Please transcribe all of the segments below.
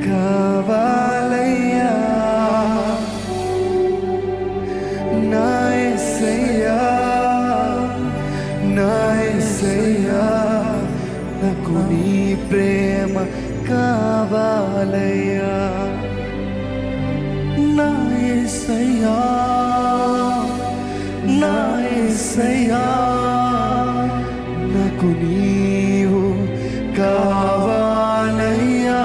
కావాలయ్యా నా యేసయ్యా, నా యేసయ్యా, నాకు నీ ప్రేమ కావాలయ్యా నా యేసయ్యా, నా యేసయ్యా, నాకు నీవు కావాలయ్యా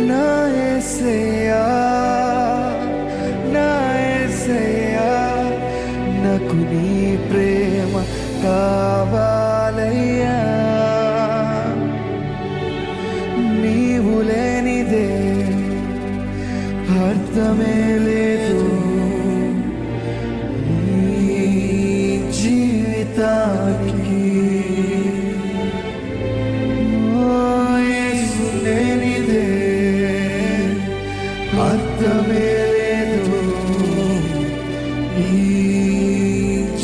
నా యేసయ్యా, నా యేసయ్యా, నాకు నీ ప్రేమ కావాలయ్యా నీవు లేనిదే అర్థమే లేదు జీవితానికి, యేసు లేనిదే అర్థమే లేదు ఈ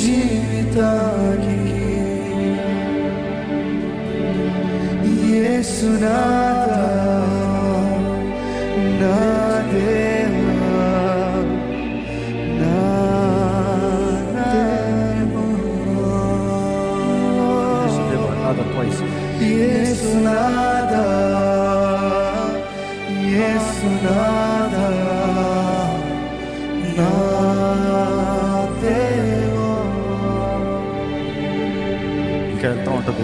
జీవితానికి. యేసునాథా నా దేవా, నా యేసునాథా, యేసునాథా, నా దేవా. ఇంకా వెళ్తూ ఉంటుంది.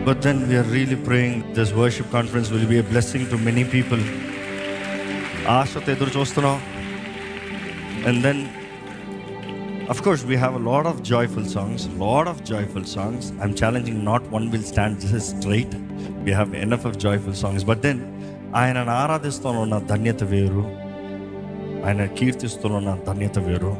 But then we are really praying this worship conference will be a blessing to many people. ఆశతో ఎదురు చూస్తున్నాం. And then of course we have a lot of joyful songs. I'm challenging not one will stand just straight. We have enough of joyful songs. But then ఆయనను ఆరాధిస్తున్న ధన్యత వేరు, ఆయన కీర్తిస్తున్న ధన్యత వేరు.